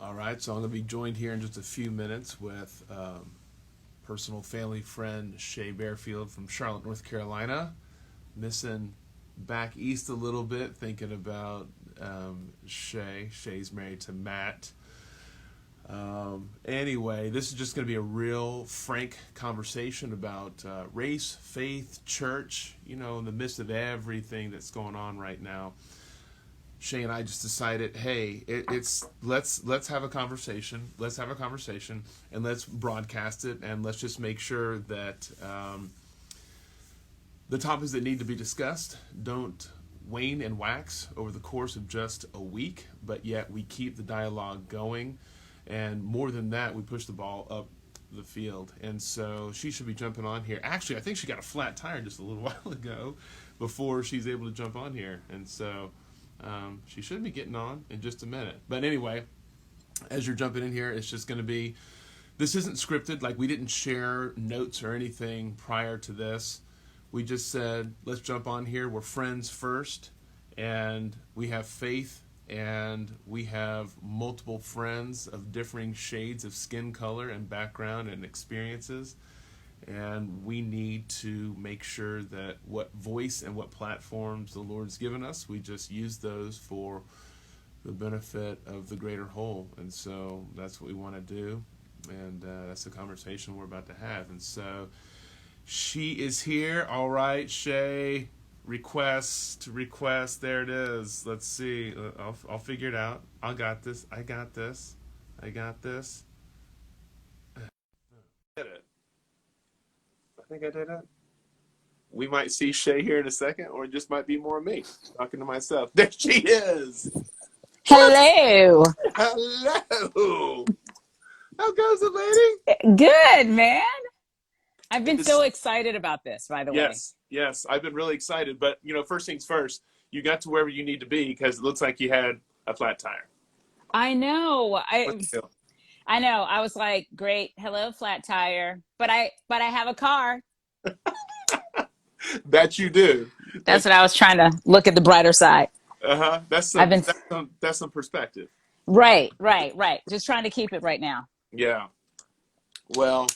All right, so I'm going to be joined here in just a few minutes with personal family friend Shay Bearfield from Charlotte, North Carolina. Missing back east a little bit, thinking about Shay. Shay's married to Matt. Anyway, this is just going to be a real frank conversation about race, faith, church, in the midst of everything that's going on right now. Shay and I just decided, hey, let's have a conversation. Let's have a conversation and let's broadcast it, and let's just make sure that the topics that need to be discussed don't wane and wax over the course of just a week, but yet we keep the dialogue going. And more than that, we push the ball up the field. And so she should be jumping on here. Actually, I think she got a flat tire just a little while ago before she's able to jump on here. And so she should be getting on in just a minute. But anyway, as you're jumping in here, it's just going to be, this isn't scripted. Like, we didn't share notes or anything prior to this. We just said, let's jump on here. We're friends first, and we have faith, and we have multiple friends of differing shades of skin color and background and experiences. And we need to make sure that what voice and what platforms the Lord's given us, we just use those for the benefit of the greater whole. And so that's what we want to do. And that's the conversation we're about to have. And so she is here. All right, Shay. Request. There it is. Let's see. I'll figure it out. I got this. Did it. I think I did it. We might see Shay here in a second, or it just might be more me talking to myself. There she is. Hello. Hello. How goes it, lady? Good, man. I've been so excited about this, by the way. Yes. I've been really excited. But, first things first, you got to wherever you need to be because it looks like you had a flat tire. I know. I know. I was like, great. Hello, flat tire. But I have a car. That you do. That's what I was trying to look at the brighter side. That's some perspective. Right. Just trying to keep it right now. Yeah. Well,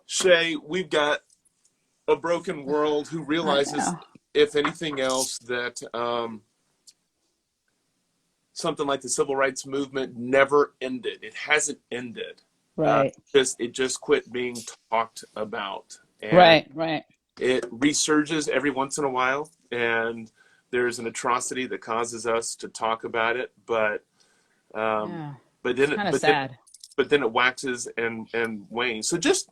Shay, we've got a broken world who realizes, if anything else, that something like the civil rights movement never ended. It hasn't ended. Right. It just quit being talked about. And right. It resurges every once in a while, and there's an atrocity that causes us to talk about it. But then it waxes and wanes. So just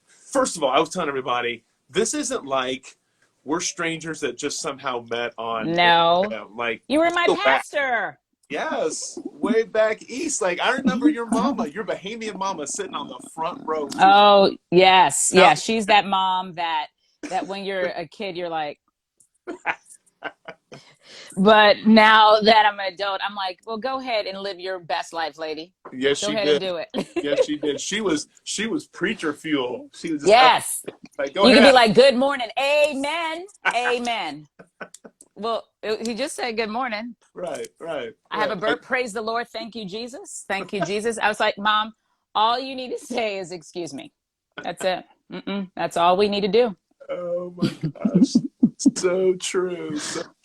first of all, I was telling everybody, this isn't like we're strangers that just somehow met on. No, like you were my pastor. Yes, way back east. Like, I remember your mama, your Bahamian mama, sitting on the front row. Oh, yes. Yeah, she's that mom that when you're a kid, you're like... But now that I'm an adult, I'm like, well, go ahead and live your best life, lady. Yes, go ahead and do it. Yes, she did. She was preacher fuel. She was just yes. Like, you can be like, good morning, amen, amen. Well, he just said good morning. Right. I have a bird. Praise the Lord. Thank you, Jesus. Thank you, Jesus. I was like, Mom, all you need to say is excuse me. That's it. That's all we need to do. Oh my gosh. So true.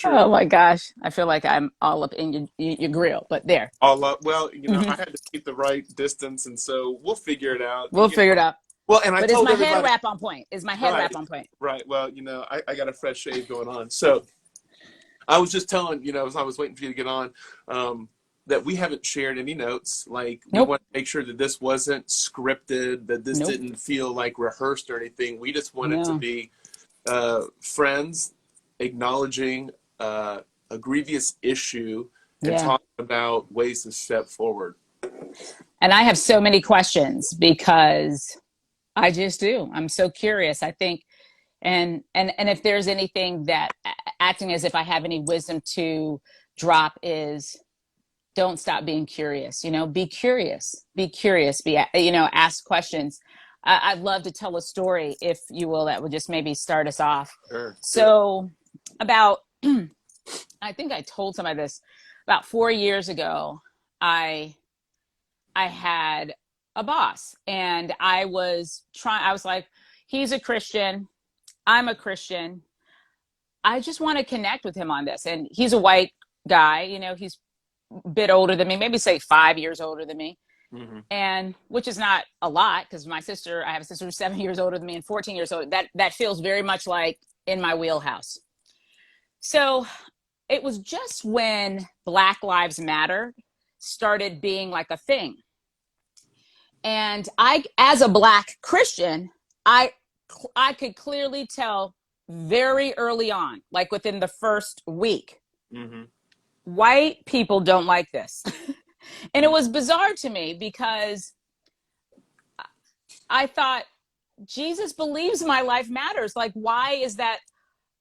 Oh my gosh. I feel like I'm all up in your grill, but there. All up. Well, I had to keep the right distance, and so we'll figure it out. We'll figure it out. Well, and but is my head wrap on point? Is my head wrap on point? Right. Well, I got a fresh shave going on. So I was just telling, as I was waiting for you to get on, that we haven't shared any notes. Like, we want to make sure that this wasn't scripted, that this didn't feel like rehearsed or anything. We just wanted to be friends, acknowledging a grievous issue and talking about ways to step forward. And I have so many questions because I just do. I'm so curious. I think, and if there's anything that acting as if I have any wisdom to drop is, don't stop being curious. Be curious. Ask questions. I'd love to tell a story, if you will, that would just maybe start us off. Sure. So about, I think I told somebody this, about 4 years ago, I I had a boss, and I was like, he's a Christian, I'm a Christian. I just want to connect with him on this. And he's a white guy, he's a bit older than me, maybe say 5 years older than me. Mm-hmm. And which is not a lot, because I have a sister who's 7 years older than me and 14 years old. That feels very much like in my wheelhouse. So it was just when Black Lives Matter started being like a thing. And I, as a Black Christian, I could clearly tell very early on, like within the first week, mm-hmm. white people don't like this. And it was bizarre to me, because I thought, Jesus believes my life matters. Like, why is that?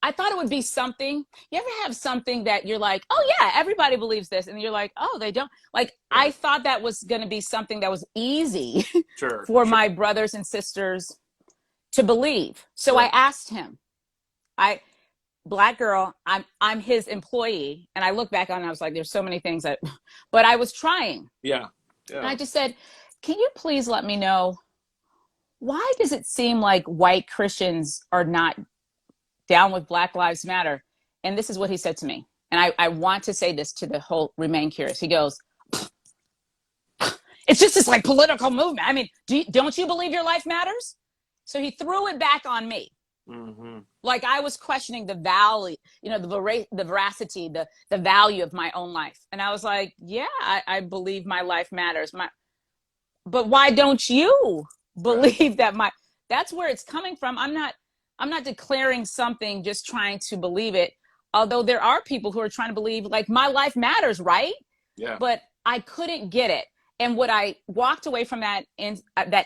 I thought it would be something. You ever have something that you're like, oh yeah, everybody believes this, and you're like, oh, they don't. Like, Right. I thought that was going to be something that was easy Sure, for sure. my brothers and sisters to believe. So Right. I asked him, Black girl, I'm his employee. And I look back on it and I was like, there's so many things but I was trying. Yeah. And I just said, can you please let me know, why does it seem like white Christians are not down with Black Lives Matter? And this is what he said to me. And I want to say this to the whole Remain Curious. He goes, it's just this like political movement. I mean, don't you believe your life matters? So he threw it back on me. Mm-hmm. Like I was questioning the value, the veracity, the value of my own life. And I was like, yeah, I believe my life matters. But why don't you believe that that's where it's coming from? I'm not declaring something just trying to believe it. Although there are people who are trying to believe like my life matters, right? Yeah. But I couldn't get it. And what I walked away from that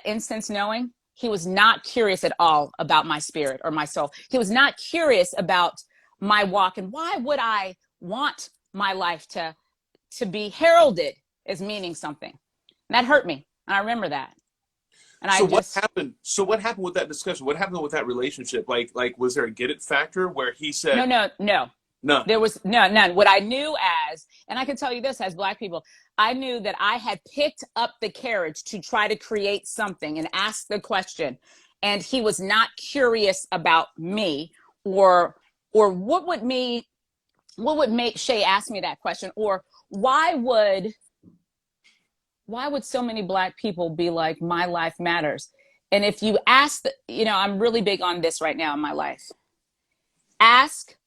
instance knowing, he was not curious at all about my spirit or my soul. He was not curious about my walk. And why would I want my life to be heralded as meaning something? And that hurt me. And I remember that. And what happened? So what happened with that discussion? What happened with that relationship? Like was there a get it factor where he said, No. None. There was none. What I knew and I can tell you this as Black people, I knew that I had picked up the courage to try to create something and ask the question. And he was not curious about me or what would make Shay ask me that question, or why would so many Black people be like, my life matters? And if you ask, I'm really big on this right now in my life. Ask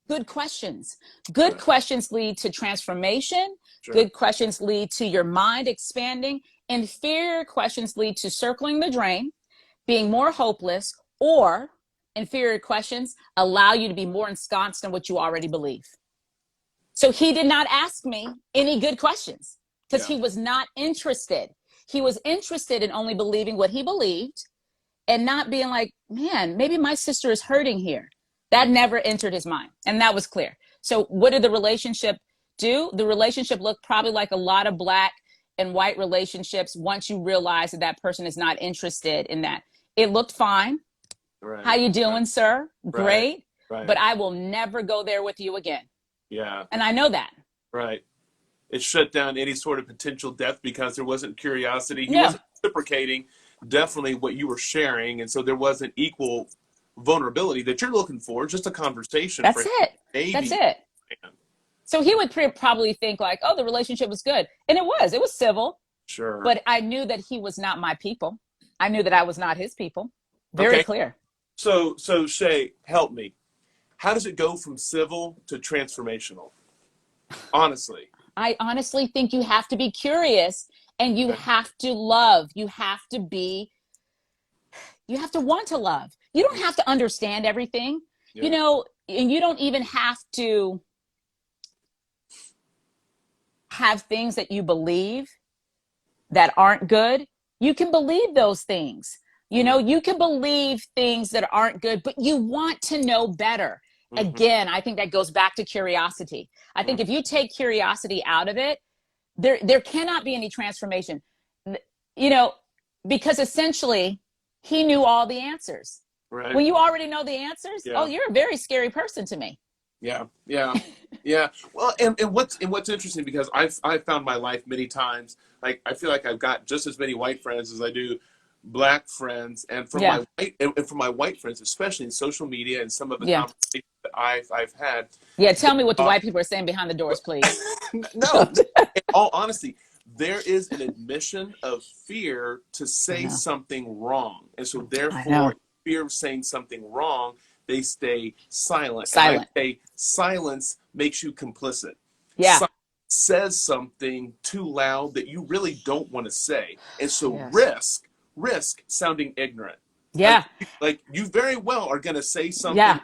good questions. Good questions lead to transformation. Sure. Good questions lead to your mind expanding. Inferior questions lead to circling the drain, being more hopeless, or inferior questions allow you to be more ensconced in what you already believe. So he did not ask me any good questions because he was not interested. He was interested in only believing what he believed and not being like, man, maybe my sister is hurting here. That never entered his mind. And that was clear. So what did the relationship do? The relationship looked probably like a lot of Black and white relationships once you realize that person is not interested in that. It looked fine. Right. How you doing, sir? Great. Right. But I will never go there with you again. Yeah. And I know that. Right. It shut down any sort of potential depth because there wasn't curiosity. He Yeah. wasn't reciprocating definitely what you were sharing. And so there wasn't equal vulnerability that you're looking for, just a conversation. That's it. Maybe. That's it. Man. So he would probably think like, oh, the relationship was good. And it was civil. Sure. But I knew that he was not my people. I knew that I was not his people. Very clear. So Shay, help me. How does it go from civil to transformational? Honestly. I honestly think you have to be curious and you have to love. You have to want to love. You don't have to understand everything, and you don't even have to have things that you believe that aren't good. You can believe those things. You can believe things that aren't good, but you want to know better. Mm-hmm. Again, I think that goes back to curiosity. I think if you take curiosity out of it, there cannot be any transformation, because essentially he knew all the answers. Right. When you already know the answers, oh, you're a very scary person to me. Yeah. Yeah. Well, and what's interesting, because I've found my life many times, like I feel like I've got just as many white friends as I do black friends, and from Yeah. my white friends, especially in social media and some of the Yeah. conversations that I've had. Yeah. Tell me what the white people are saying behind the doors, please. No, in all honesty, there is an admission of fear to I say know. something wrong. And so I know. therefore, fear of saying something wrong, they stay silent. And I Silent. say silence makes you complicit. Yeah. Silence says something too loud that you really don't want to say. And so Yes. risk sounding ignorant. Yeah. Like you very well are going to say something Yeah.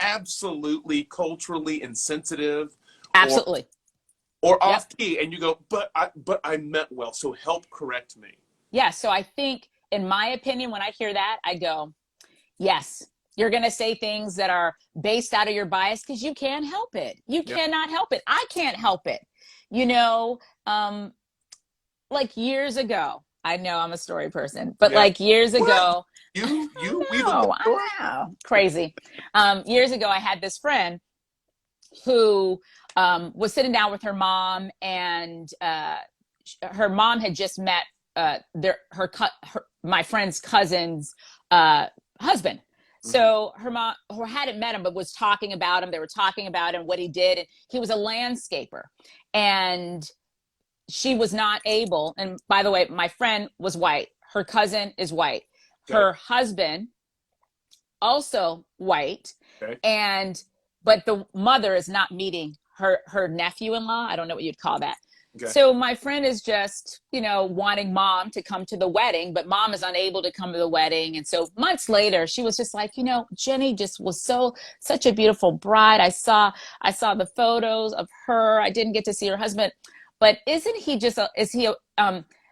absolutely culturally insensitive, or Absolutely. Yep. off key, and you go, but I meant well, so help correct me. Yeah. So I think, in my opinion, when I hear that, I go, yes, you're going to say things that are based out of your bias, because you can't help it. You Yeah. cannot help it. I can't help it. You know, like years ago, I know I'm a story person, but Yeah. like years ago, You weave a I good story? know, crazy. Years ago, I had this friend who was sitting down with her mom, and her mom had just met my friend's cousin's husband. So her mom hadn't met him, but was talking about him. They were talking about him, what he did. And he was a landscaper. And she was not able, and by the way, my friend was white. Her cousin is white. Okay. Her husband, also white. Okay. But the mother is not meeting her nephew-in-law. I don't know what you'd call that. Okay. So my friend is just, wanting mom to come to the wedding, but mom is unable to come to the wedding. And so months later, she was just like, Jenny just was such a beautiful bride. I saw the photos of her. I didn't get to see her husband, but isn't he just,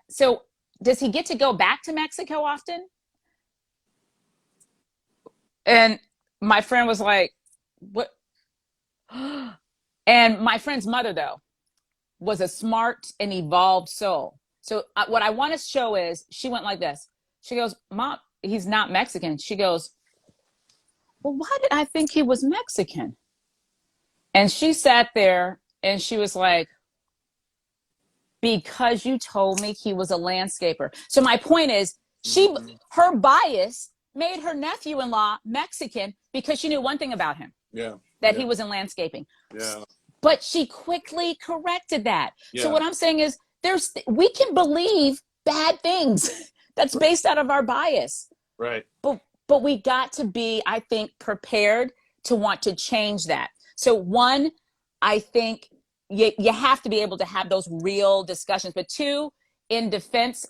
so does he get to go back to Mexico often? And my friend was like, what? And my friend's mother, though, was a smart and evolved soul. So what I want to show is, she went like this. She goes, Mom, he's not Mexican. She goes, well, why did I think he was Mexican? And she sat there and she was like, because you told me he was a landscaper. So my point is, her bias made her nephew-in-law Mexican because she knew one thing about him. Yeah. That he was in landscaping. Yeah. But she quickly corrected that. Yeah. So what I'm saying is, we can believe bad things that's based out of our bias. Right. But we got to be, I think, prepared to want to change that. So one, I think you have to be able to have those real discussions. But two, in defense,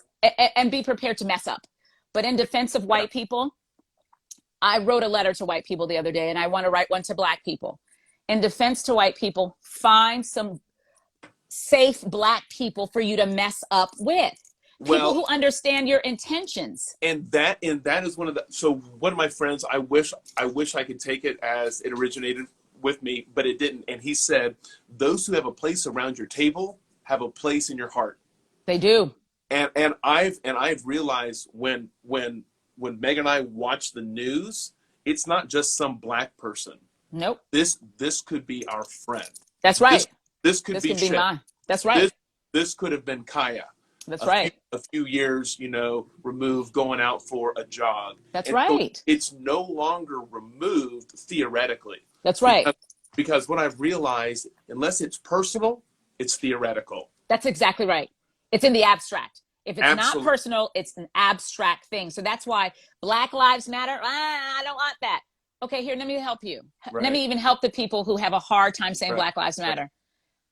and be prepared to mess up. But in defense of white people, I wrote a letter to white people the other day, and I want to write one to black people. In defense to white people, find some safe black people for you to mess up with. People who understand your intentions. And that is one of my friends, I wish I could take it as it originated with me, but it didn't. And he said, those who have a place around your table have a place in your heart. They do. And I've realized when Meg and I watch the news, it's not just some black person. Nope. This could be our friend. That's right. This could be mine. That's right. This could have been Kaya. That's right. A few years, removed, going out for a jog. That's right. So it's no longer removed theoretically. That's right. Because what I've realized, unless it's personal, it's theoretical. That's exactly right. It's in the abstract. If it's Absolutely. not personal, it's an abstract thing. So that's why Black Lives Matter. I don't want that. Okay, here, let me help you. Right. Let me even help the people who have a hard time saying Right. Black Lives Matter. Right.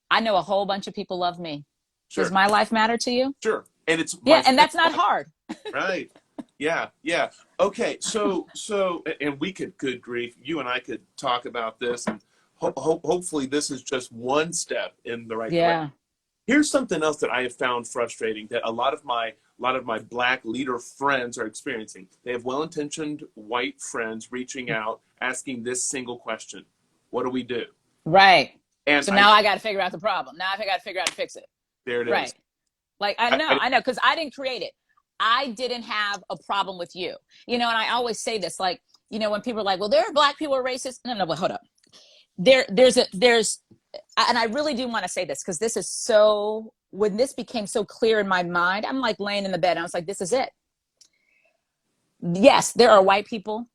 I know a whole bunch of people love me. Sure. Does my life matter to you? Sure. And it's and that's not hard. Right. Yeah. Okay. So, and we could, good grief, you and I could talk about this, and hopefully this is just one step in the right direction. Here's something else that I have found frustrating that a lot of my black leader friends are experiencing. They have well-intentioned white friends reaching out, asking this single question: what do we do? Right. And so now I got to figure out the problem. Now I got to figure out how to fix it. There it is. Right. Like, I know, because I didn't create it. I didn't have a problem with you. And I always say this, like, when people are like, well, there are black people who are racist. No, but hold up. There's and I really do want to say this because this is so, when this became so clear in my mind, I'm like laying in the bed and I was like, this is it. Yes, there are white people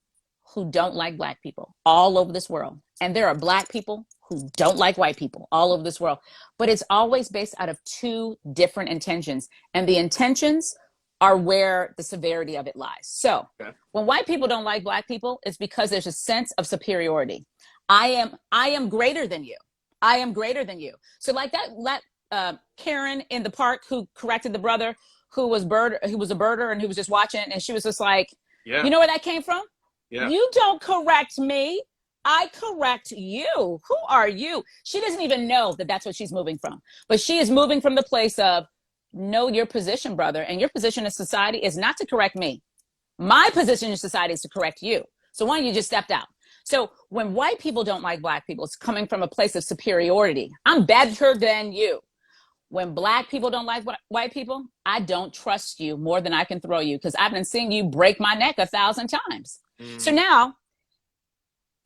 who don't like black people all over this world. And there are black people who don't like white people all over this world. But it's always based out of two different intentions. And the intentions are where the severity of it lies. So when white people don't like black people, it's because there's a sense of superiority. I am greater than you. I am greater than you. So like that Karen in the park who corrected the brother who was a birder and who was just watching, and she was just like, you know where that came from? You don't correct me. I correct you. Who are you? She doesn't even know that that's what she's moving from. But she is moving from the place of, know your position, brother. And your position in society is not to correct me. My position in society is to correct you. So why don't you just step down? So when white people don't like black people, it's coming from a place of superiority. I'm better than you. When black people don't like white people, I don't trust you more than I can throw you because I've been seeing you break my neck 1,000 times. So now,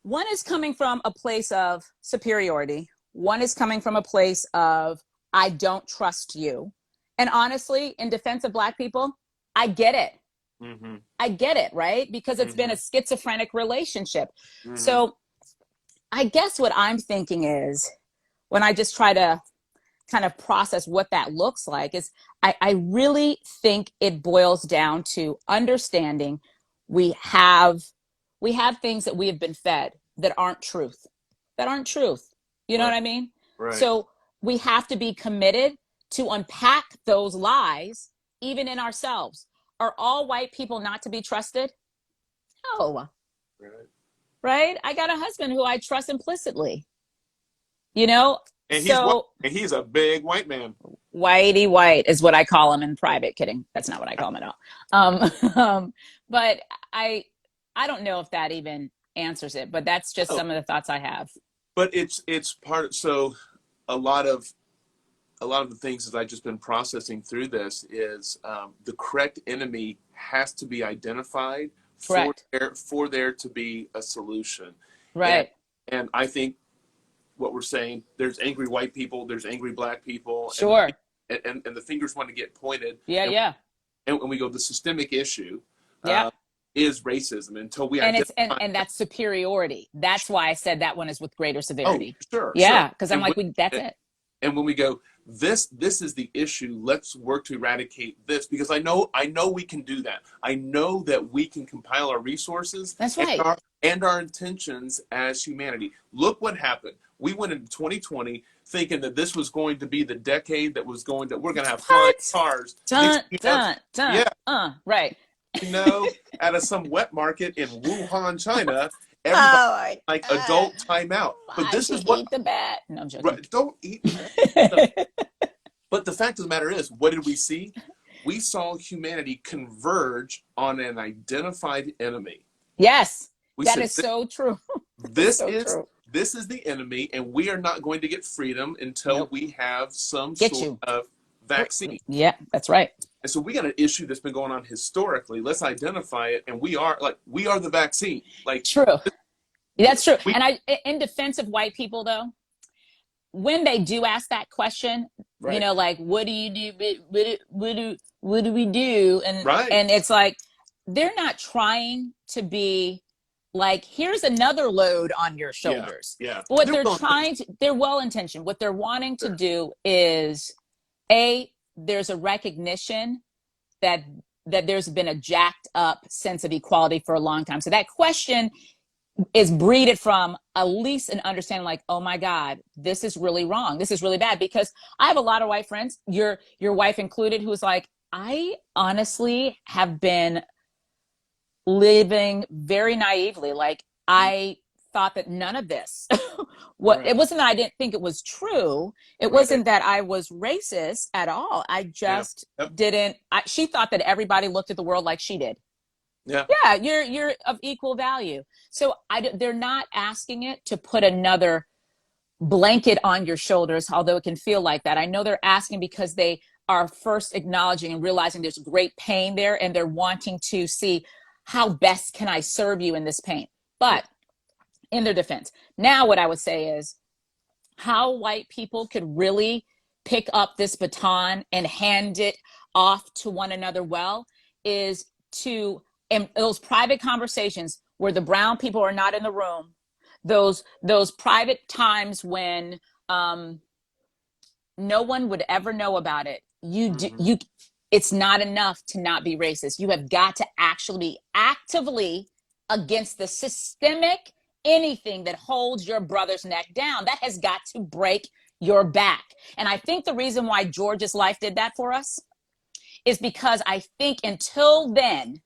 one is coming from a place of superiority. One is coming from a place of, I don't trust you. And honestly, in defense of black people, I get it. I get it, right? Because it's been a schizophrenic relationship. So I guess what I'm thinking is, when I just try to kind of process what that looks like, is I really think it boils down to understanding we have things that we have been fed that aren't truth. You know what I mean? Right. So we have to be committed to unpack those lies, even in ourselves. Are all white people not to be trusted? No. Right? I got a husband who I trust implicitly. You know? And he's a big white man. Whitey white is what I call him in private. Kidding. That's not what I call him at all. But I don't know if that even answers it, but that's just some of the thoughts I have. But it's part. So a lot of the things that I've just been processing through this is the correct enemy has to be identified for there to be a solution. Right. And I think what we're saying, there's angry white people, there's angry black people. Sure. And the fingers want to get pointed. Yeah. And when we go, the systemic issue is racism until we identify. And that's superiority. That's why I said that one is with greater severity. Oh, sure. Yeah, because I'm that's it. And when we go, this is the issue, let's work to eradicate this, because I know we can do that. I know that we can compile our resources. That's right. And our intentions as humanity. Look what happened. We went into 2020 thinking that this was going to be the decade that we're going to have flying cars. Right. You know, out of some wet market in Wuhan, China, everybody adult timeout. But this is what eat the bat. No, I'm joking. Right, don't eat. But the fact of the matter is, what did we see? We saw humanity converge on an identified enemy. Yes, that is so true. This is the enemy, and we are not going to get freedom until we have some sort of vaccine. Yeah, that's right. And so we got an issue that's been going on historically. Let's identify it, and we are the vaccine. Like, true. That's true. And in defense of white people, though, when they do ask that question, you know, like, what do you do? What do we do? And it's like, they're not trying to be like, here's another load on your shoulders. Yeah. But what they're well-intentioned. What they're wanting to do is, there's a recognition that there's been a jacked up sense of equality for a long time. So that question is breeded from at least an understanding, like, oh my God, this is really wrong. This is really bad. Because I have a lot of white friends, your wife included, who's like, I honestly have been living very naively. Like, I thought that none of this, it wasn't that I didn't think it was true. It wasn't that I was racist at all. I just didn't, she thought that everybody looked at the world like she did. Yeah, you're of equal value. So they're not asking it to put another blanket on your shoulders, although it can feel like that. I know they're asking because they are first acknowledging and realizing there's great pain there, and they're wanting to see how best can I serve you in this pain. But in their defense, now what I would say is, how white people could really pick up this baton and hand it off to one another well is to, in those private conversations where the brown people are not in the room, those private times when no one would ever know about it. It's not enough to not be racist. You have got to actually be actively against the systemic anything that holds your brother's neck down. That has got to break your back. And I think the reason why George's life did that for us is because I think until then,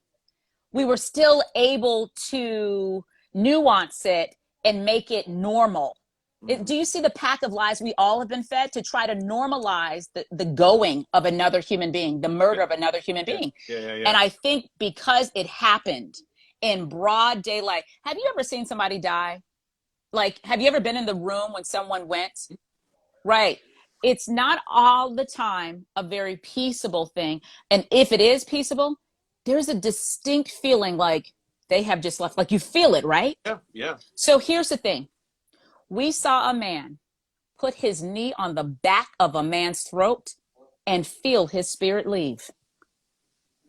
we were still able to nuance it and make it normal. Do you see the pack of lies we all have been fed to try to normalize the going of another human being, the murder of another human being? And I think because it happened in broad daylight. Have you ever seen somebody die? Like, have you ever been in the room when someone went? Right. It's not all the time a very peaceable thing. And if it is peaceable, there's a distinct feeling like they have just left. Like you feel it, right? Yeah. So here's the thing. We saw a man put his knee on the back of a man's throat and feel his spirit leave.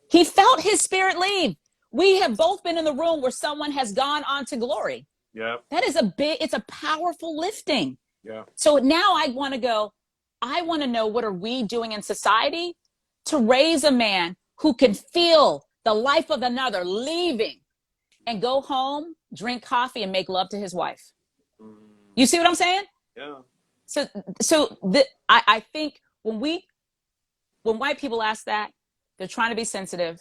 He felt his spirit leave. We have both been in the room where someone has gone on to glory. Yeah. That is it's a powerful lifting. Yeah. So now I want to know, what are we doing in society to raise a man who can feel the life of another leaving and go home, drink coffee, and make love to his wife? You see what I'm saying? Yeah. I think when white people ask that, they're trying to be sensitive.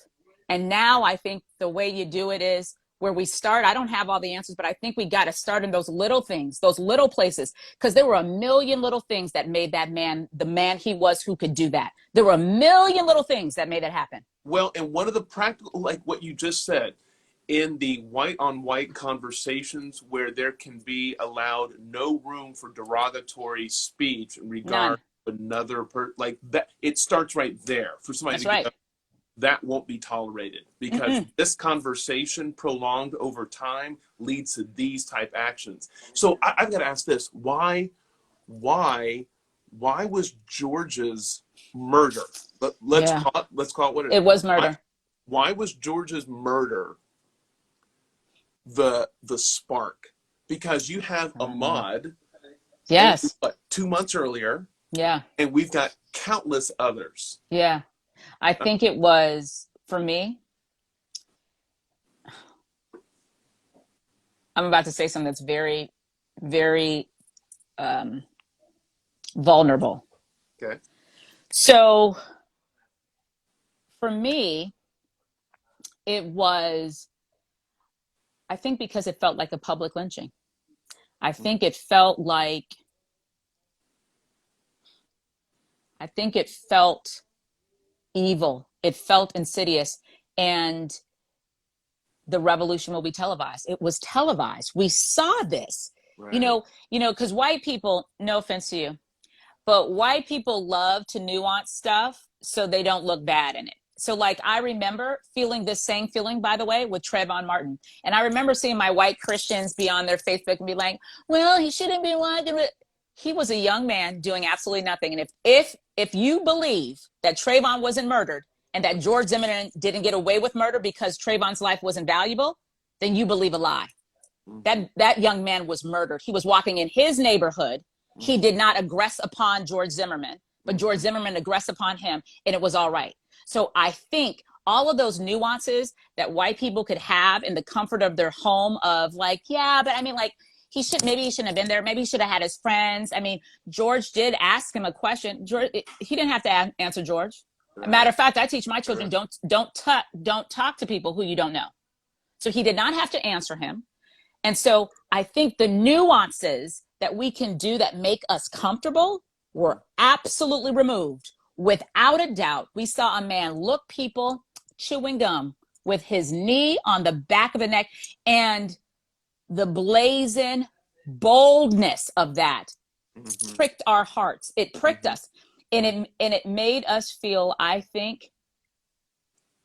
And now I think the way you do it is where we start. I don't have all the answers, but I think we got to start in those little things, those little places, because there were a million little things that made that man the man he was who could do that. There were a million little things that made that happen. Well, and one of the practical, like what you just said, in the white on white conversations where there can be allowed no room for derogatory speech in regard to another like that, it starts right there for somebody to get up. That won't be tolerated because this conversation prolonged over time leads to these type actions. So I've got to ask this: why was George's murder? Let's call it what it was. Murder. Why was George's murder the spark? Because you have Ahmaud, yes, 2 months earlier, and we've got countless others. Yeah. I think it was, for me, I'm about to say something that's very, very vulnerable. Okay. So for me, it was, I think because it felt like a public lynching. I think it felt evil. It felt insidious, and the revolution will be televised. It was televised. We saw this, right. Because white people, no offense to you, but white people love to nuance stuff so they don't look bad in it. So like, I remember feeling this same feeling, by the way, with Trayvon Martin. And I remember seeing my white Christians be on their Facebook and be like, well, he shouldn't be walking with. He was a young man doing absolutely nothing. And if you believe that Trayvon wasn't murdered and that George Zimmerman didn't get away with murder because Trayvon's life wasn't valuable, then you believe a lie. That young man was murdered. He was walking in his neighborhood. He did not aggress upon George Zimmerman, but George Zimmerman aggressed upon him, and it was all right. So I think all of those nuances that white people could have in the comfort of their home of like, yeah, but I mean, like, maybe he shouldn't have been there. Maybe he should have had his friends. I mean, George did ask him a question. George, he didn't have to answer George. Right. Matter of fact, I teach my children, don't talk to people who you don't know. So he did not have to answer him. And so I think the nuances that we can do that make us comfortable were absolutely removed. Without a doubt, we saw a man look people chewing gum with his knee on the back of the neck, and the blazing boldness of that pricked our hearts. It pricked us, and it made us feel, I think,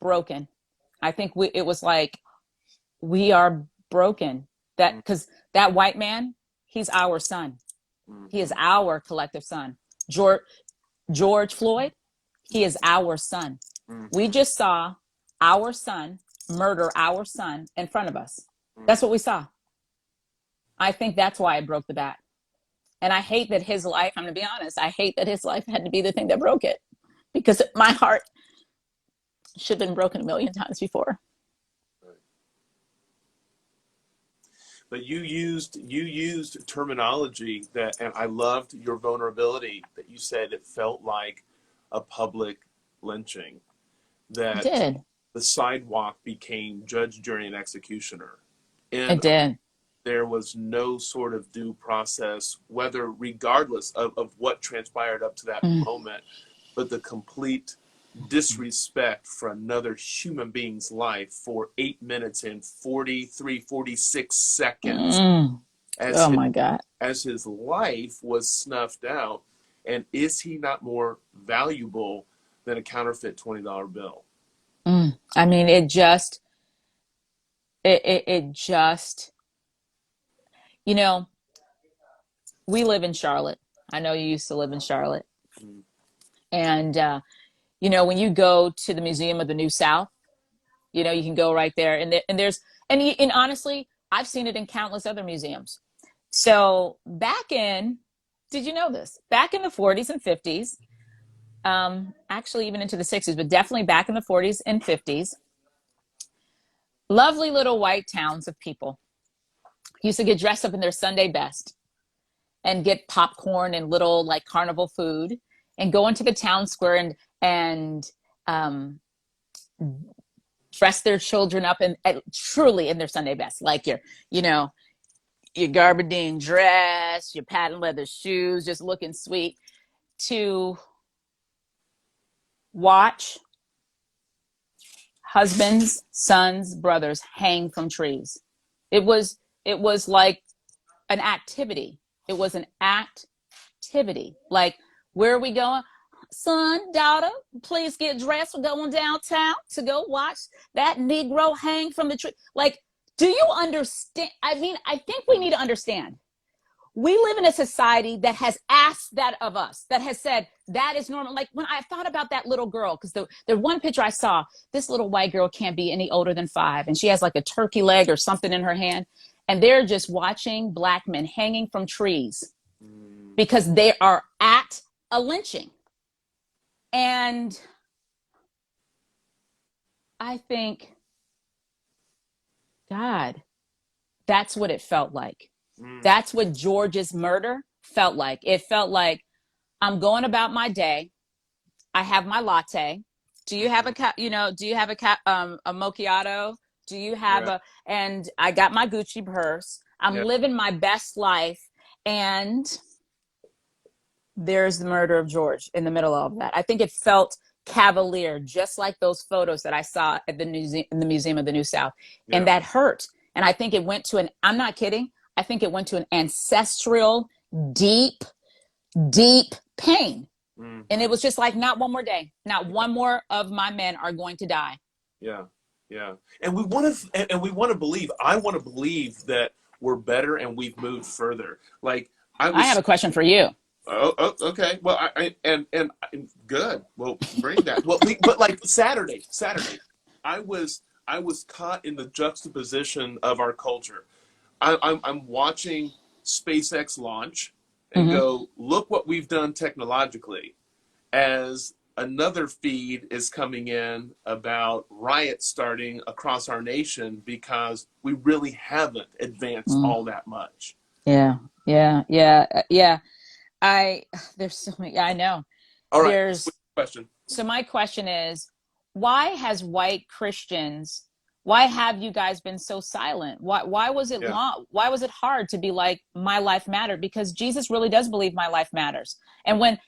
broken. I think it was like, we are broken. That because that white man, he's our son. He is our collective son. George Floyd, he is our son. We just saw our son murder our son in front of us. That's what we saw. I think that's why it broke the bat. And I hate that his life, I'm going to be honest, I hate that his life had to be the thing that broke it, because my heart should have been broken a million times before. But you used terminology that, and I loved your vulnerability, that you said it felt like a public lynching, that It did. the sidewalk became judge, jury, and executioner. And It did. there was no sort of due process, whether regardless of what transpired up to that moment, but the complete disrespect for another human being's life for 8 minutes and 46 seconds My God, as his life was snuffed out. And is he not more valuable than a counterfeit $20 bill? I mean, it just, you know, we live in Charlotte. I know you used to live in Charlotte. And, when you go to the Museum of the New South, you can go right there, and honestly, I've seen it in countless other museums. So did you know this? Back in the 40s and 50s, actually even into the 60s, but definitely back in the 40s and 50s, lovely little white towns of people used to get dressed up in their Sunday best and get popcorn and little like carnival food and go into the town square and dress their children up and truly in their Sunday best, like your gabardine dress, your patent leather shoes, just looking sweet, to watch husbands, sons, brothers hang from trees. It was like an activity. It was an activity. Like, where are we going? Son, daughter, please get dressed. We're going downtown to go watch that Negro hang from the tree. Like, do you understand? I mean, I think we need to understand. We live in a society that has asked that of us, that has said that is normal. Like, when I thought about that little girl, because the one picture I saw, this little white girl can't be any older than 5, and she has like a turkey leg or something in her hand, and they're just watching black men hanging from trees because they are at a lynching. And I think, God, that's what it felt like. That's what George's murder felt like. It felt like, I'm going about my day. I have my latte. Do you have a macchiato? Do you have and I got my Gucci purse. I'm living my best life. And there's the murder of George in the middle of that. I think it felt cavalier, just like those photos that I saw at the Museum of the New South. Yeah. And that hurt. And I think it went to I'm not kidding, I think it went to an ancestral, deep, deep pain. And it was just like, not one more day, not one more of my men are going to die. Yeah. Yeah. And we want to believe, I want to believe that we're better and we've moved further. Like, I have a question for you. Oh, okay. Well, I good. Well, bring that. Well, but like Saturday, I was caught in the juxtaposition of our culture. I'm watching SpaceX launch and go, look what we've done technologically, as another feed is coming in about riots starting across our nation because we really haven't advanced all that much. Yeah. There's so many. I know. All right. Question. So my question is, why have you guys been so silent? Why was it long? Why was it hard to be like, my life mattered? Because Jesus really does believe my life matters. And when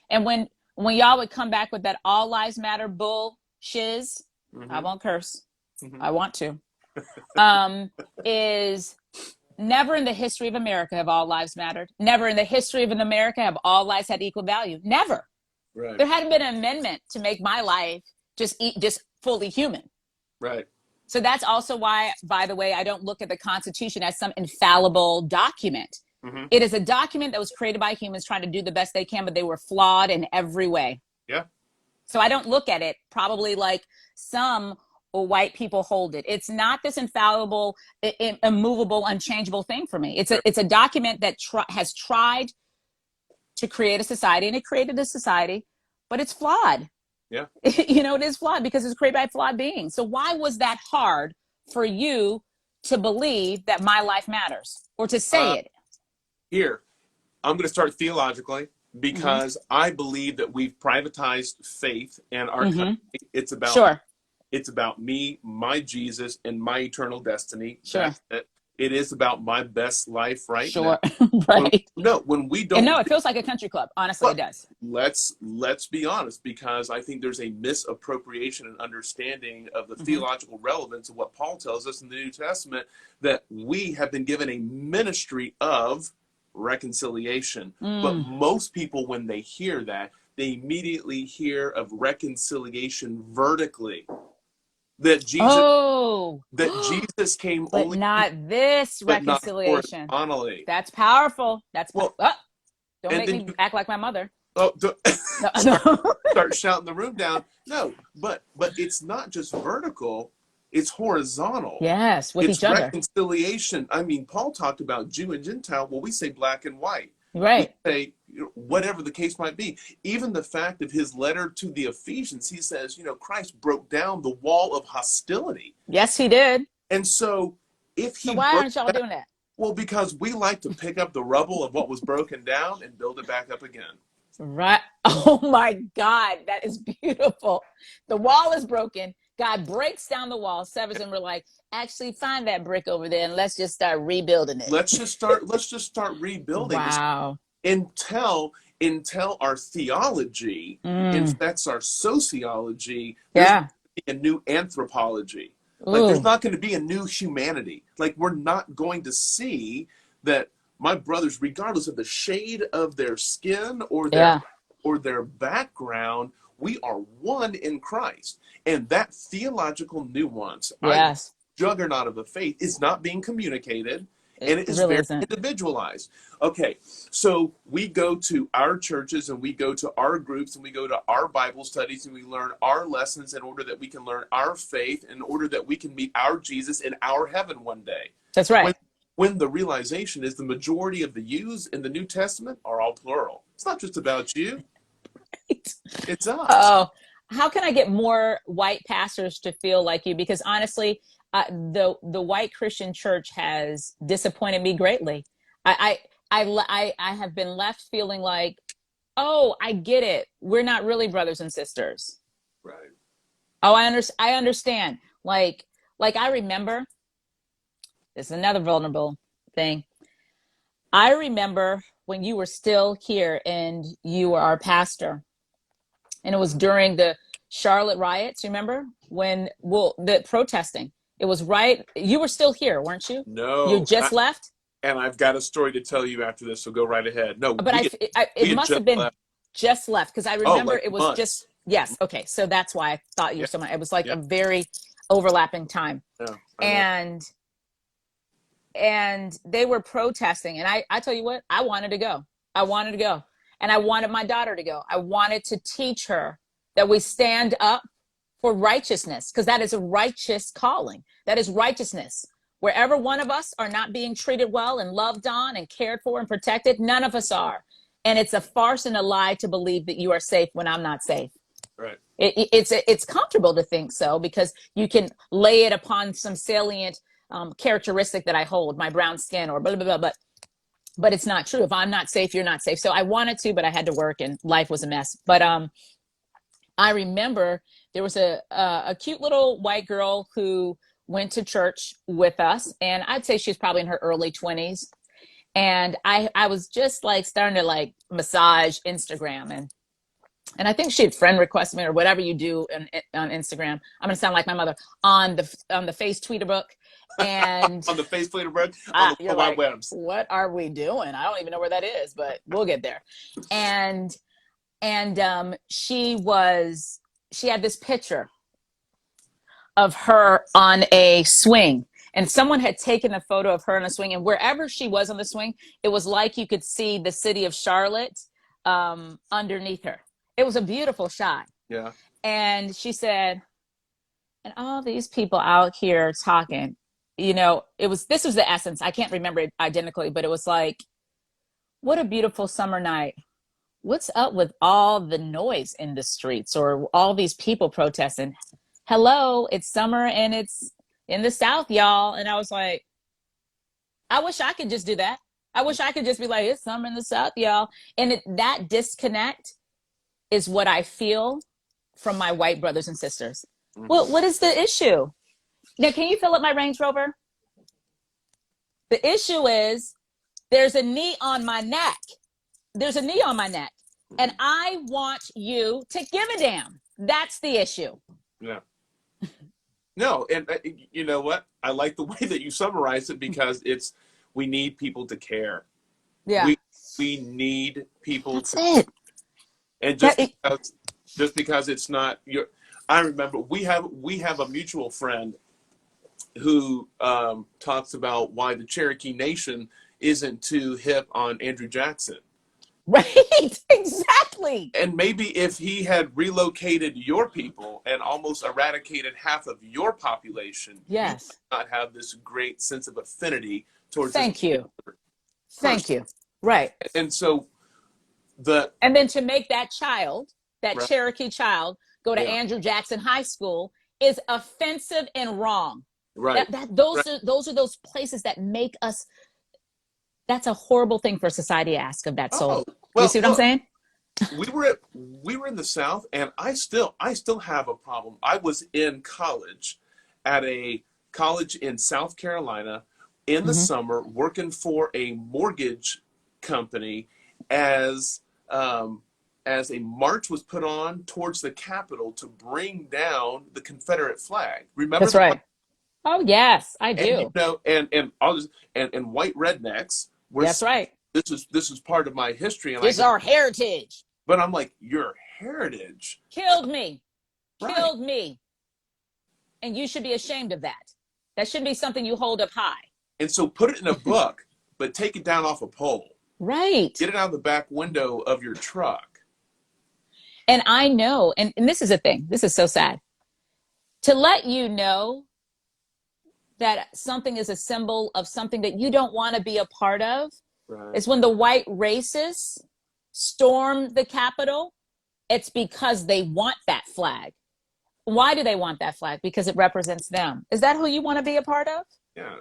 y'all would come back with that all lives matter bull shiz, I won't curse. I want to. Is never in the history of America have all lives mattered. Never in the history of America have all lives had equal value. Never. Right. There hadn't been an amendment to make my life just fully human. Right. So that's also why, by the way, I don't look at the Constitution as some infallible document. Mm-hmm. It is a document that was created by humans trying to do the best they can, but they were flawed in every way. Yeah. So I don't look at it probably like some white people hold it. It's not this infallible, immovable, unchangeable thing for me. It's a document that has tried to create a society, and it created a society, but it's flawed. Yeah. You know, it is flawed because it's created by flawed beings. So why was that hard for you to believe that my life matters or to say it? Here, I'm going to start theologically, because I believe that we've privatized faith and our country. It's about me, my Jesus, and my eternal destiny. Sure. It is about my best life right Sure. now. Right. When we don't. And no, it feels like a country club. Honestly, it does. Let's be honest, because I think there's a misappropriation and understanding of the theological relevance of what Paul tells us in the New Testament, that we have been given a ministry of reconciliation. But most people, when they hear that, they immediately hear of reconciliation vertically. That Jesus came but only, not this reconciliation. Not horizontally. That's powerful. That's don't make me act like my mother. Start shouting the room down. No, but it's not just vertical. It's horizontal. Yes, with each other. Reconciliation. I mean, Paul talked about Jew and Gentile. Well, we say black and white. Right. We say, whatever the case might be. Even the fact of his letter to the Ephesians, he says, Christ broke down the wall of hostility. Yes, he did. And so why aren't y'all doing that? Well, because we like to pick up the rubble of what was broken down and build it back up again. Right. Oh my God, that is beautiful. The wall is broken. God breaks down the wall, severs, and we're like, actually find that brick over there and let's just start rebuilding it. Let's just start rebuilding. Wow. Until our theology infects our sociology, there's going to be a new anthropology. Like, there's not going to be a new humanity. Like, we're not going to see that my brothers, regardless of the shade of their skin or their background, we are one in Christ. And that theological nuance, juggernaut of the faith, is not being communicated, and it is really very individualized. Okay, so we go to our churches and we go to our groups and we go to our Bible studies and we learn our lessons in order that we can learn our faith, in order that we can meet our Jesus in our heaven one day. That's right. When the realization is the majority of the yous in the New Testament are all plural. It's not just about you. Right. It's us. Oh, how can I get more white pastors to feel like you? Because honestly, the white Christian church has disappointed me greatly. I have been left feeling like, oh, I get it. We're not really brothers and sisters. Right. Oh, I understand. Like I remember, this is another vulnerable thing. I remember when you were still here and you were our pastor, and it was during the Charlotte riots. Remember the protesting? It was right. You were still here, weren't you? No. You just left? And I've got a story to tell you after this, so go right ahead. No, but it must have been just left, because I remember it was months. Just, yes. Okay. So that's why I thought you were someone. It was like a very overlapping time. Yeah, and they were protesting. And I tell you what, I wanted to go. And I wanted my daughter to go. I wanted to teach her that we stand up for righteousness, because that is a righteous calling. That is righteousness. Wherever one of us are not being treated well and loved on and cared for and protected, none of us are. And it's a farce and a lie to believe that you are safe when I'm not safe. Right. It's comfortable to think so, because you can lay it upon some salient characteristic that I hold, my brown skin or blah, blah, blah, but it's not true. If I'm not safe, you're not safe. So I wanted to, but I had to work and life was a mess. But I remember there was a cute little white girl who went to church with us, and I'd say she was probably in her early 20s. And I was just like starting to like massage Instagram, and I think she had friend requested me or whatever you do on Instagram. I'm gonna sound like my mother on the face tweeter book. And on the face tweeter book, on the like, webs. What are we doing? I don't even know where that is, but we'll get there. And she had this picture of her on a swing, And someone had taken a photo of her on a swing, and wherever she was on the swing, it was like you could see the city of Charlotte underneath her. It was a beautiful shot. Yeah. And she said, and all these people out here talking, this was the essence. I can't remember it identically, but it was like, what a beautiful summer night. What's up with all the noise in the streets or all these people protesting? Hello, it's summer and it's in the South, y'all. And I was like, I wish I could just do that. I wish I could just be like, it's summer in the South, y'all. And that disconnect is what I feel from my white brothers and sisters. Mm-hmm. Well, what is the issue? Now, can you fill up my Range Rover? The issue is there's a knee on my neck. There's a knee on my neck. And I want you to give a damn. That's the issue. Yeah. No, and you know what? I like the way that you summarize it, because we need people to care. Yeah. We need people That's it. And just because it's not your, I remember we have a mutual friend who talks about why the Cherokee Nation isn't too hip on Andrew Jackson. Right, exactly. And maybe if he had relocated your people and almost eradicated half of your population, yes, you might not have this great sense of affinity towards. Thank you. Right. And so and then to make that child, that right. Cherokee child, go to Andrew Jackson High School is offensive and wrong. Right. Those are those places that make us. That's a horrible thing for society to ask of that soul. You see what I'm saying? We were in the South, and I still have a problem. I was in college at a college in South Carolina in the summer, working for a mortgage company as a march was put on towards the Capitol to bring down the Confederate flag. Remember? That's right. Oh yes, I do. And white rednecks. That's right. This is part of my history. And this is our heritage. But I'm like, your heritage killed me. Right. Killed me. And you should be ashamed of that. That shouldn't be something you hold up high. And so put it in a book, but take it down off a pole. Right. Get it out the back window of your truck. And I know, and this is a thing, this is so sad. To let you know that something is a symbol of something that you don't want to be a part of, right, is when the white racists storm the Capitol. It's because they want that flag. Why do they want that flag? Because it represents them. Is that who you want to be a part of? Yeah.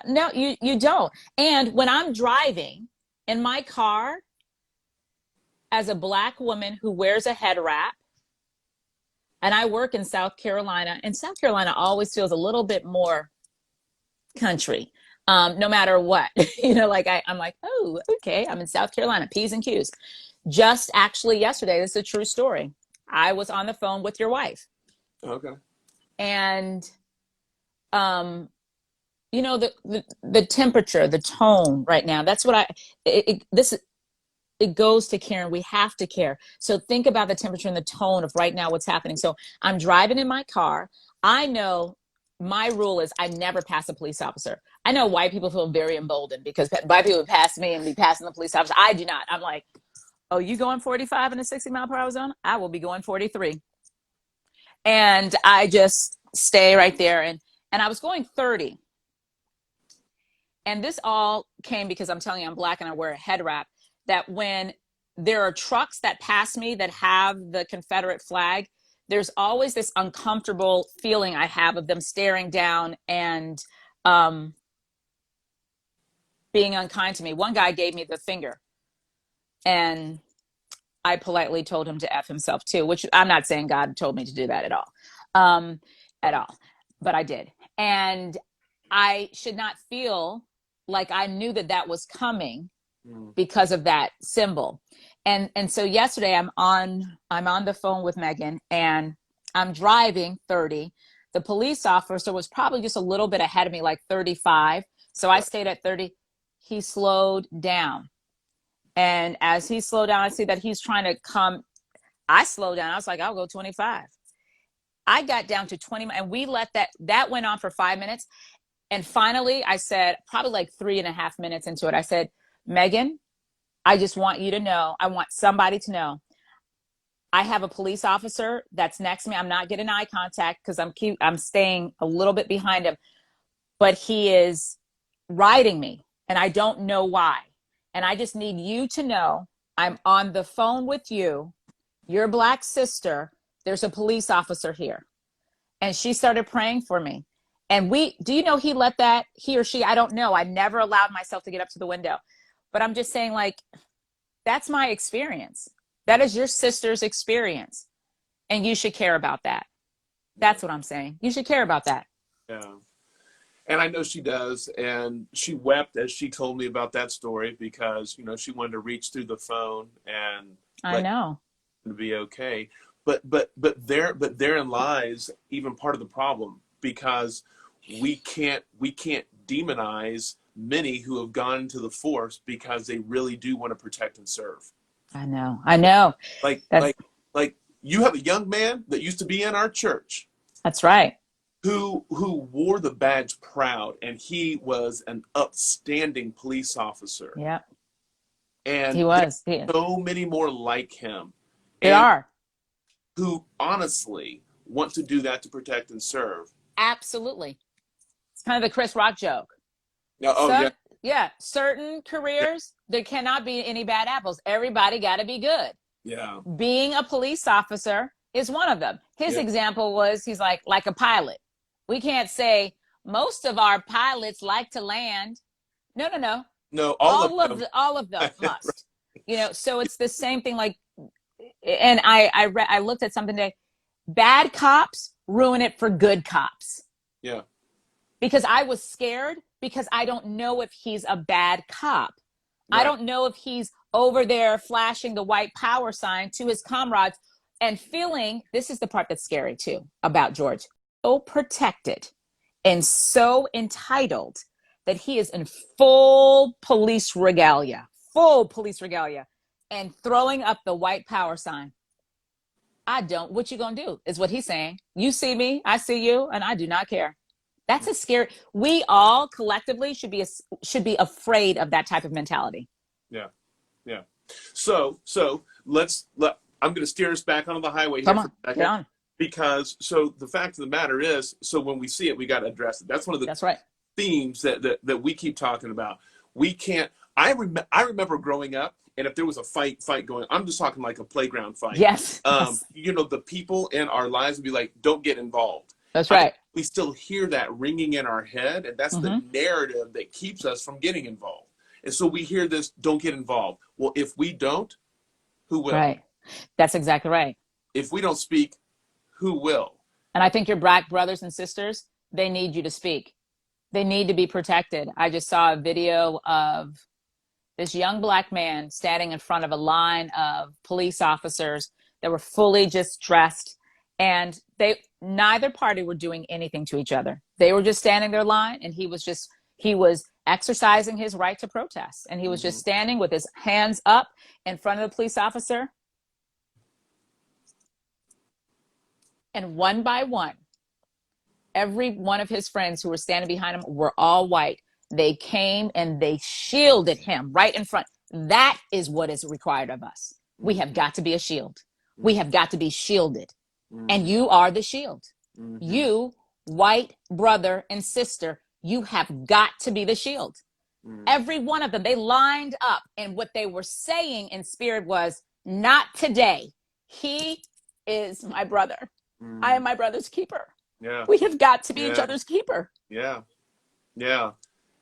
No, you don't. And when I'm driving in my car as a Black woman who wears a head wrap, and I work in South Carolina, and South Carolina always feels a little bit more country, no matter what. I'm like, oh, okay, I'm in South Carolina, P's and Q's. Just actually yesterday, this is a true story. I was on the phone with your wife. Okay. And, the temperature, the tone right now, that's what it goes to Karen. We have to care. So think about the temperature and the tone of right now, what's happening. So I'm driving in my car. I know my rule is I never pass a police officer. I know white people feel very emboldened because white people would pass me and be passing the police officer. I do not. I'm like, oh, you going 45 in a 60-mile-per-hour zone? I will be going 43. And I just stay right there. And I was going 30. And this all came because I'm telling you, I'm Black and I wear a head wrap. That when there are trucks that pass me that have the Confederate flag, there's always this uncomfortable feeling I have of them staring down and being unkind to me. One guy gave me the finger, and I politely told him to F himself too, which I'm not saying God told me to do that at all, but I did. And I should not feel like I knew that was coming because of that symbol. And so yesterday I'm on the phone with Megan, and I'm driving 30. The police officer was probably just a little bit ahead of me, like 35. So I stayed at 30. He slowed down. And as he slowed down, I see that he's trying to come. I slowed down. I was like, I'll go 25. I got down to 20, and we let that went on for 5 minutes. And finally, I said, probably like 3.5 minutes into it, I said, Megan, I just want you to know, I want somebody to know, I have a police officer that's next to me. I'm not getting eye contact because I'm staying a little bit behind him, but he is riding me and I don't know why. And I just need you to know I'm on the phone with you, your Black sister. There's a police officer here. And she started praying for me. And do you know he or she, I don't know. I never allowed myself to get up to the window. But I'm just saying, like, that's my experience. That is your sister's experience. And you should care about that. That's what I'm saying. You should care about that. Yeah. And I know she does. And she wept as she told me about that story because, she wanted to reach through the phone and I know to be okay. But therein lies even part of the problem, because we can't demonize many who have gone into the force because they really do want to protect and serve. I know. Like you have a young man that used to be in our church. That's right. Who wore the badge proud, and he was an upstanding police officer. Yeah. And he was. So many more like him. There are. Who honestly want to do that to protect and serve. Absolutely. It's kind of the Chris Rock joke. Yeah. Certain careers, there cannot be any bad apples. Everybody got to be good. Yeah. Being a police officer is one of them. His example was, he's like a pilot. We can't say most of our pilots like to land. No. No, all of them must. Right. So it's the same thing. Like, and I looked at something today. Bad cops ruin it for good cops. Yeah. Because I was scared because I don't know if he's a bad cop. Right. I don't know if he's over there flashing the white power sign to his comrades and feeling, this is the part that's scary too about George, so protected and so entitled that he is in full police regalia and throwing up the white power sign. What you gonna do is what he's saying. You see me, I see you, and I do not care. That's a scary, we all collectively should be afraid of that type of mentality. Yeah. So I'm going to steer us back onto the highway here. Come on, get on. Because the fact of the matter is, when we see it, we got to address it. That's one of the themes that we keep talking about. We can't. I remember growing up, and if there was a fight going, I'm just talking like a playground fight. Yes. The people in our lives would be like, "Don't get involved." That's right. We still hear that ringing in our head, and that's the narrative that keeps us from getting involved. And so we hear this, "Don't get involved." Well, if we don't, who will? Right. That's exactly right. If we don't speak, who will? And I think your Black brothers and sisters, they need you to speak. They need to be protected. I just saw a video of this young Black man standing in front of a line of police officers that were fully just dressed, and neither party were doing anything to each other. They were just standing their line, and he was exercising his right to protest, and he was just standing with his hands up in front of the police officer. And one by one, every one of his friends who were standing behind him were all white. They came and they shielded him right in front. That is what is required of us. We have got to be a shield. We have got to be shielded. And you are the shield. You, white brother and sister, you have got to be the shield. Every one of them, they lined up, and what they were saying in spirit was, not today. He is my brother. I am my brother's keeper. Yeah. We have got to be each other's keeper. Yeah.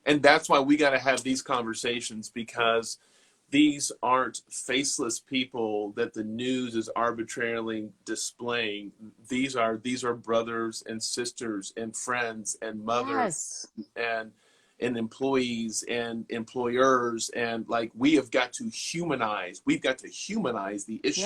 And that's why we got to have these conversations, because these aren't faceless people that the news is arbitrarily displaying. These are brothers and sisters and friends and mothers and employees and employers, and like we've got to humanize the issue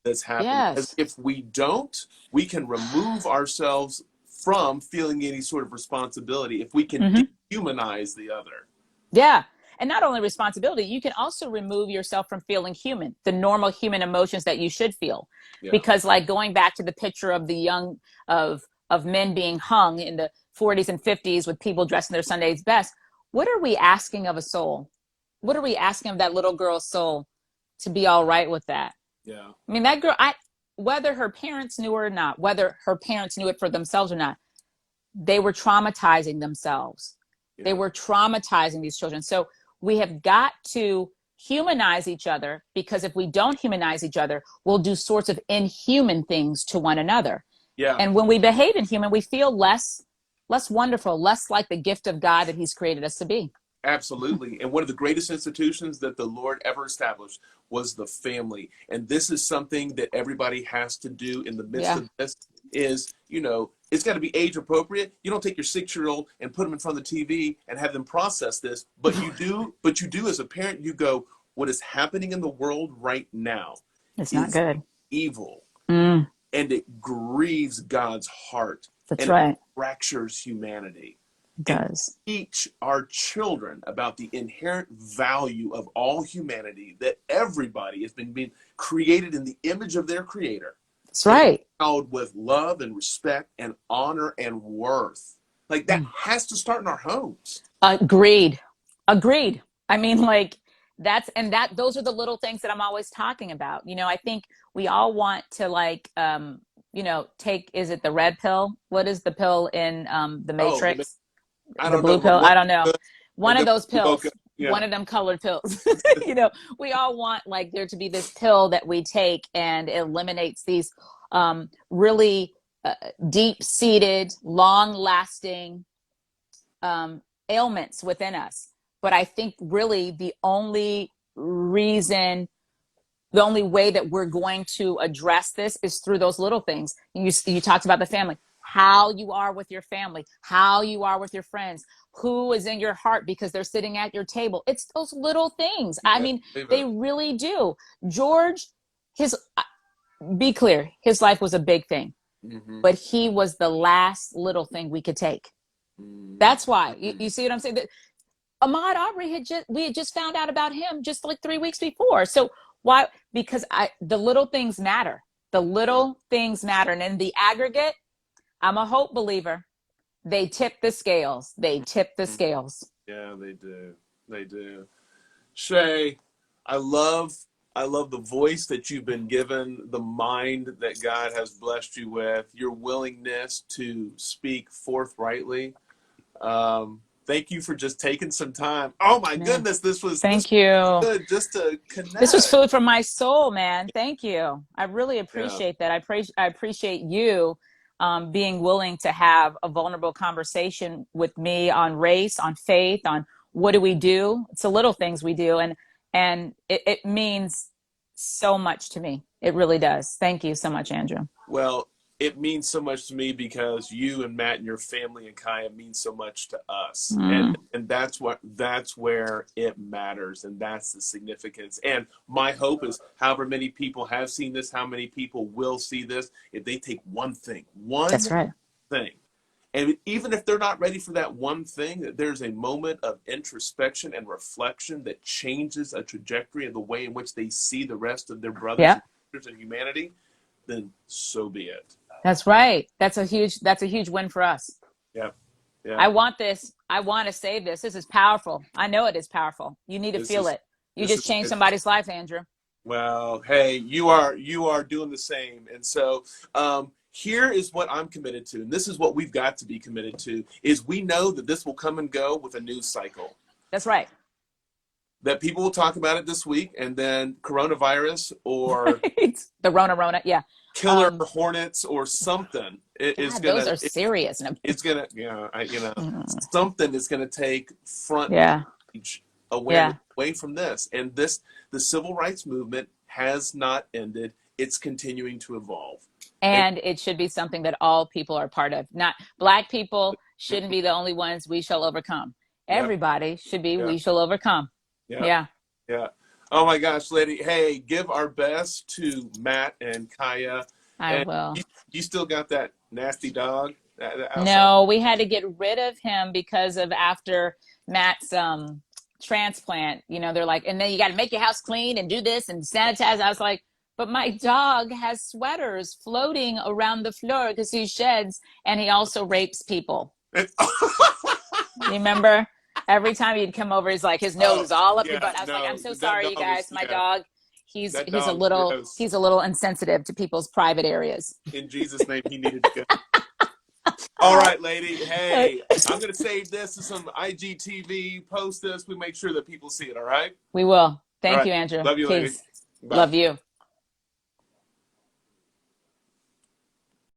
that's happening. As if we don't, we can remove ourselves from feeling any sort of responsibility if we can dehumanize the other. Yeah. And not only responsibility, you can also remove yourself from feeling human, the normal human emotions that you should feel. Yeah. Because like going back to the picture of the of men being hung in the 40s and 50s with people dressed in their Sunday's best. What are we asking of a soul? What are we asking of that little girl's soul to be all right with that? Yeah. I mean, that girl, whether her parents knew or not, whether her parents knew it for themselves or not, they were traumatizing themselves. Yeah. They were traumatizing these children. So we have got to humanize each other, because if we don't humanize each other, we'll do sorts of inhuman things to one another. Yeah. And when we behave inhuman, we feel less wonderful, less like the gift of God that he's created us to be. Absolutely. And one of the greatest institutions that the Lord ever established was the family. And this is something that everybody has to do in the midst of this is, it's got to be age appropriate. You don't take your 6-year-old and put them in front of the TV and have them process this, but you do as a parent, you go, what is happening in the world right now it's not good. Evil. And it grieves God's heart. That's right. It fractures humanity. It does. And teach our children about the inherent value of all humanity, that everybody has been being created in the image of their creator. That's right. Endowed with love and respect and honor and worth. Like that has to start in our homes. Agreed. I mean, like those are the little things that I'm always talking about. I think we all want to take, is it the red pill? What is the pill in the Matrix? The blue pill? I don't know. One of those pills. Yeah. One of them colored pills. We all want there to be this pill that we take and eliminates these really deep-seated, long-lasting ailments within us. But I think really the only way that we're going to address this is through those little things. You talked about the family, how you are with your family, how you are with your friends, who is in your heart because they're sitting at your table. It's those little things. I mean, they really do. George, be clear, his life was a big thing, but he was the last little thing we could take. That's why. You see what I'm saying? Ahmaud Arbery we had just found out about him just 3 weeks before. So why? Because the little things matter. The little things matter. And in the aggregate, I'm a hope believer. They tip the scales. Yeah, they do. Shay, I love the voice that you've been given, the mind that God has blessed you with, your willingness to speak forthrightly. Thank you for just taking some time. Oh my goodness, this was good just to connect. This was food for my soul, man. Thank you. I really appreciate that. I appreciate you being willing to have a vulnerable conversation with me on race, on faith, on what do we do. It's the little things we do, and it means so much to me. It really does. Thank you so much, Andrew. Well, it means so much to me because you and Matt and your family and Kaya mean so much to us. And that's where it matters. And that's the significance. And my hope is however many people have seen this, how many people will see this, if they take one thing, That's right. thing. And even if they're not ready for that one thing, that there's a moment of introspection and reflection that changes a trajectory of the way in which they see the rest of their brothers and sisters in humanity, then so be it. That's right. That's a huge win for us. Yeah. I want this. I want to save this. This is powerful. I know it is powerful. You need to feel it. You just changed somebody's life, Andrew. Well, hey, you are doing the same. And so here is what I'm committed to. And this is what we've got to be committed to, is we know that this will come and go with a news cycle. That's right. That people will talk about it this week, and then coronavirus or the Rona, yeah. Killer hornets or something those are serious. It's gonna, something is gonna take front page away from this. And the civil rights movement has not ended. It's continuing to evolve. And it should be something that all people are part of. Not Black people shouldn't be the only ones. We shall overcome. Everybody should be. We shall overcome. Yeah. Oh my gosh, lady. Hey, give our best to Matt and Kaya. I will. You still got that nasty dog? No, we had to get rid of him because of after Matt's transplant. They're like, and then you got to make your house clean and do this and sanitize. I was like, but my dog has sweaters floating around the floor because he sheds, and he also rapes people. Remember? Every time he'd come over, he's like, his nose is all up your Yeah, butt. I was like, I'm no, so that sorry, you dog is, guys. My yeah, dog, he's that he's a dog, little gross. he's a little insensitive to people's private areas. In Jesus' name, he needed to go. All right, lady. Hey, I'm going to save this to some IGTV, post this. We make sure that people see it, all right? We will. All Thank right. you, Andrew. Love you, lady. Peace. Bye. Love you.